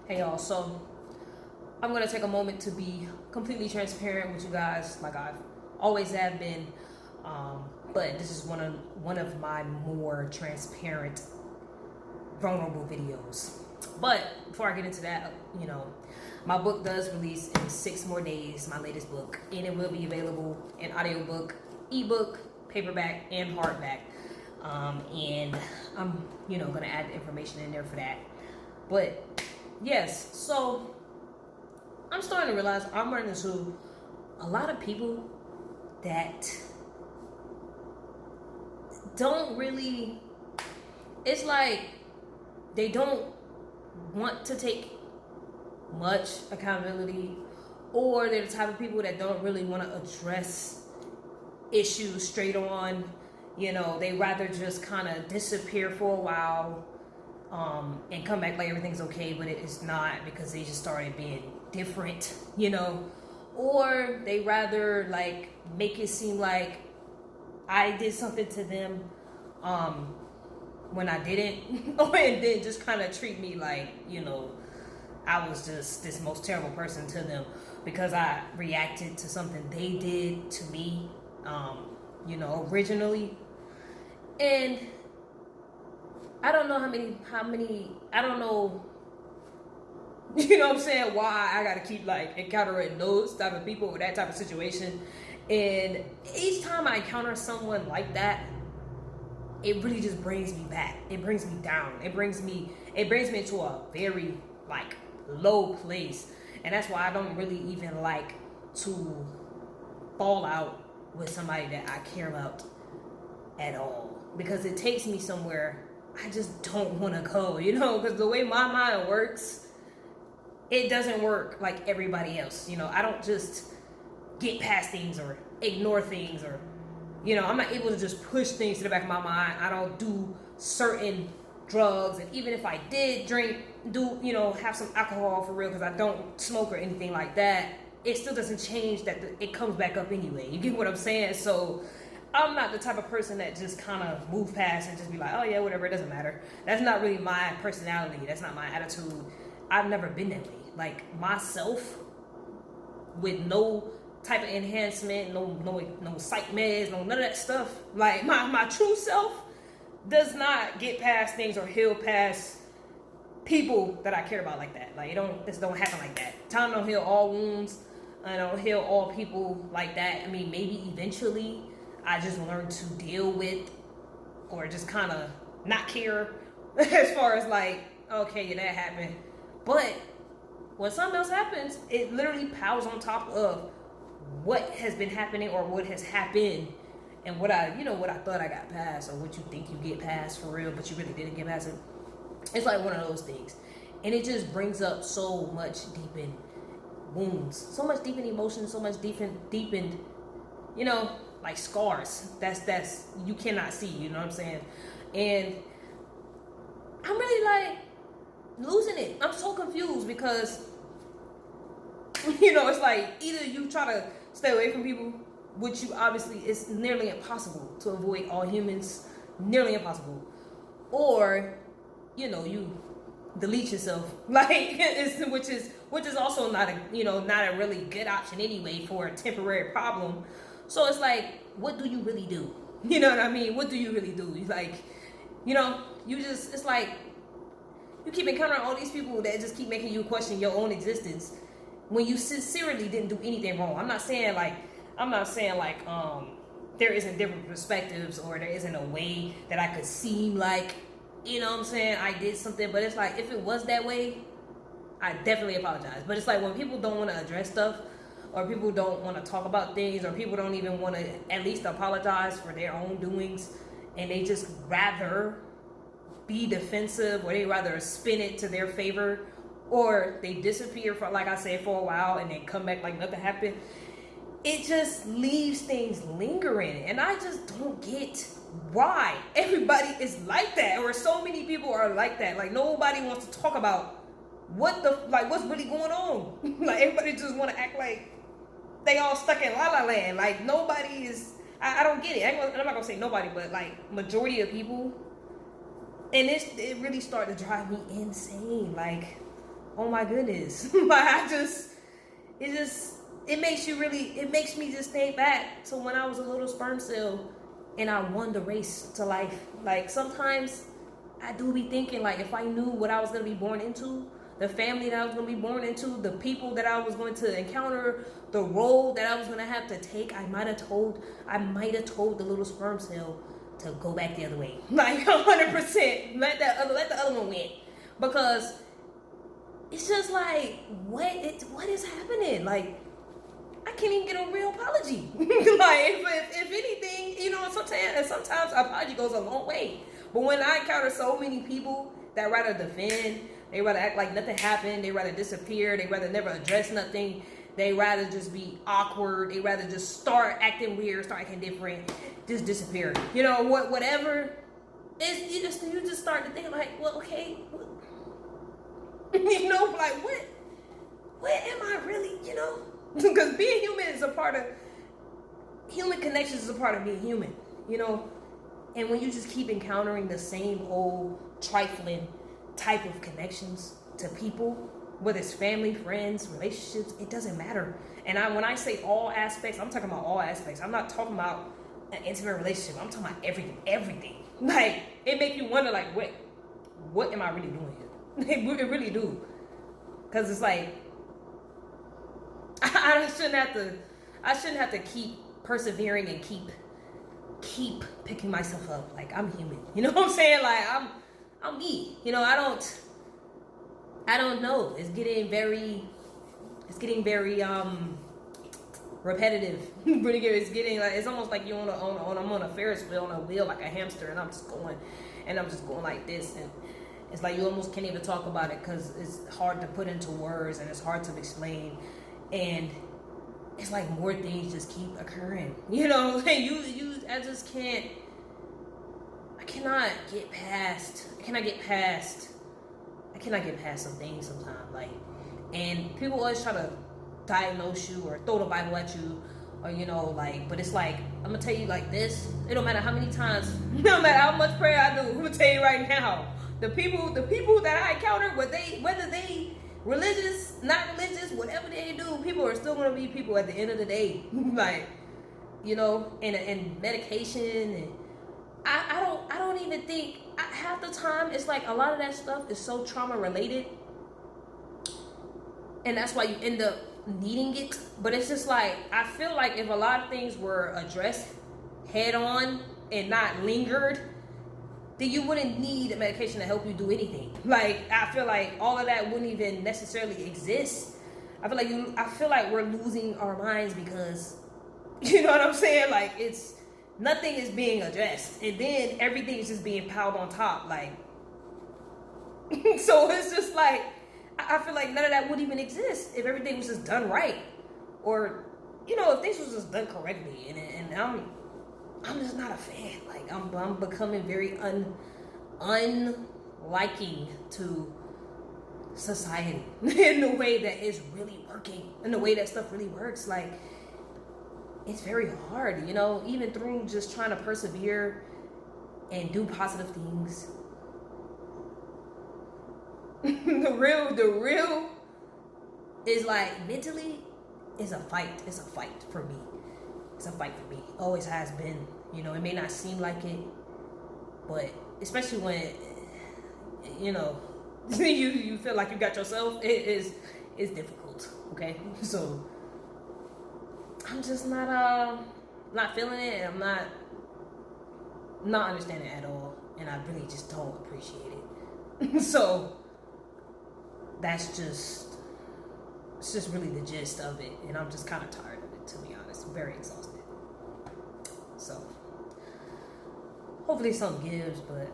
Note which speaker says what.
Speaker 1: Hey y'all, so I'm gonna take a moment to be completely transparent with you guys, like I've always have been. But this is one of my more transparent, vulnerable videos. But before I get into that, my book does release in 6 more days. My latest book, and it will be available in audiobook, ebook, paperback, and hardback. And I'm gonna add the information in there for that. But yes, so I'm starting to realize I'm running into a lot of people that don't really, it's like they don't want to take much accountability, or they're the type of people that don't really want to address issues straight on. They rather just kind of disappear for a while, and come back like everything's okay, but it is not, because they just started being different, or they rather like make it seem like I did something to them when I didn't, and then just kind of treat me like I was just this most terrible person to them because I reacted to something they did to me, originally. And I don't know I don't know, what I'm saying, why I gotta keep like encountering those type of people with that type of situation. And each time I encounter someone like that, it really just brings me back. It brings me down. It brings me into a very like low place. And that's why I don't really even like to fall out with somebody that I care about at all, because it takes me somewhere I just don't want to go, because the way my mind works, it doesn't work like everybody else. I don't just get past things or ignore things, or I'm not able to just push things to the back of my mind. I don't do certain drugs, and even if I did have some alcohol for real, because I don't smoke or anything like that, it still doesn't change that it comes back up anyway. You get what I'm saying? So I'm not the type of person that just kind of move past and just be like, oh yeah, whatever, it doesn't matter. That's not really my personality. That's not my attitude. I've never been that way. Like myself, with no type of enhancement, no psych meds, none of that stuff. Like my true self does not get past things or heal past people that I care about like that. Like this don't happen like that. Time don't heal all wounds. I don't heal all people like that. I mean, maybe eventually I just learned to deal with, or just kind of not care as far as like, okay, yeah, that happened. But when something else happens, it literally piles on top of what has been happening or what has happened, and what I thought I got past, or what you think you get past for real, but you really didn't get past it. It's like one of those things. And it just brings up so much deepened wounds, so much deepened emotions, so much deepened, like scars. That's you cannot see, you know what I'm saying? And I'm really like losing it. I'm so confused, because it's like either you try to stay away from people, which you obviously, it's nearly impossible to avoid all humans, nearly impossible, or you delete yourself, like which is also not a really good option anyway for a temporary problem. So it's like, what do you really do? You know what I mean? What do you really do? It's like you keep encountering all these people that just keep making you question your own existence when you sincerely didn't do anything wrong. I'm not saying like there isn't different perspectives, or there isn't a way that I could seem like, what I'm saying, I did something. But it's like, if it was that way, I definitely apologize. But it's like when people don't want to address stuff, or people don't want to talk about things, or people don't even want to at least apologize for their own doings, and they just rather be defensive, or they rather spin it to their favor, or they disappear for, like I said, for a while, and then come back like nothing happened. It just leaves things lingering, and I just don't get why everybody is like that, or so many people are like that. Like nobody wants to talk about what's really going on. Like everybody just want to act like they all stuck in la la land. Like nobody is. I don't get it. I'm not gonna say nobody, but like majority of people, and it really started to drive me insane. Like oh my goodness. Like it makes me just think back to when I was a little sperm cell and I won the race to life. Like sometimes I do be thinking, like, if I knew what I was going to be born into, the family that I was going to be born into, the people that I was going to encounter, the role that I was going to have to take, I might have told the little sperm cell to go back the other way. Like 100%. Let the other one win. Because it's just like, what is happening? Like, I can't even get a real apology. Like, if anything, you know, sometimes apology goes a long way. But when I encounter so many people that rather defend, they rather act like nothing happened, they rather disappear, they rather never address nothing, they rather just be awkward, they rather just start acting weird, start acting different, just disappear. You know, whatever. You just start to think like, well, okay, you know, like what am I really, you know? Because being human is a part of, human connections is a part of being human, you know? And when you just keep encountering the same old trifling type of connections to people, whether it's family, friends, relationships, it doesn't matter. And when I say all aspects, I'm talking about all aspects. I'm not talking about an intimate relationship. I'm talking about everything. Like, it makes you wonder, like, what am I really doing here? It really do. Because it's like, I shouldn't have to keep persevering and keep picking myself up. Like, I'm human. You know what I'm saying? Like, I'm me. You know, I don't know. It's getting very repetitive. Pretty good. It's getting like, it's almost like I'm on a Ferris wheel, on a wheel, like a hamster, and I'm just going like this, and it's like you almost can't even talk about it because it's hard to put into words and it's hard to explain, and it's like more things just keep occurring. You know, I just can't. I cannot get past some things sometimes. Like, and people always try to diagnose you or throw the Bible at you, or, you know, like, but it's like, I'm gonna tell you like this, it don't matter how many times, no matter how much prayer I do, I'm gonna tell you right now, the people that I encounter, whether they religious, not religious, whatever they do, people are still gonna be people at the end of the day. Like, you know, and medication, and I don't even think, half the time it's like a lot of that stuff is so trauma related, and that's why you end up needing it. But it's just like, I feel like if a lot of things were addressed head on and not lingered, then you wouldn't need a medication to help you do anything. Like, I feel like all of that wouldn't even necessarily exist. I feel like we're losing our minds because, you know what I'm saying? Like, nothing is being addressed, and then everything is just being piled on top. Like, so it's just like, I feel like none of that would even exist if everything was just done right, or, you know, if things was just done correctly. And I'm just not a fan. Like, I'm becoming very unliking to society in the way that is really working, in the way that stuff really works. Like, it's very hard, you know, even through just trying to persevere and do positive things. The real is like, mentally, is a fight. It's a fight for me. It's a fight for me. Always has been. You know, it may not seem like it, but especially when, you know, you feel like you got yourself, it's difficult. Okay, so I'm just not feeling it, and I'm not understanding it at all, and I really just don't appreciate it. So it's just really the gist of it, and I'm just kind of tired of it, to be honest. I'm very exhausted. So hopefully something gives, but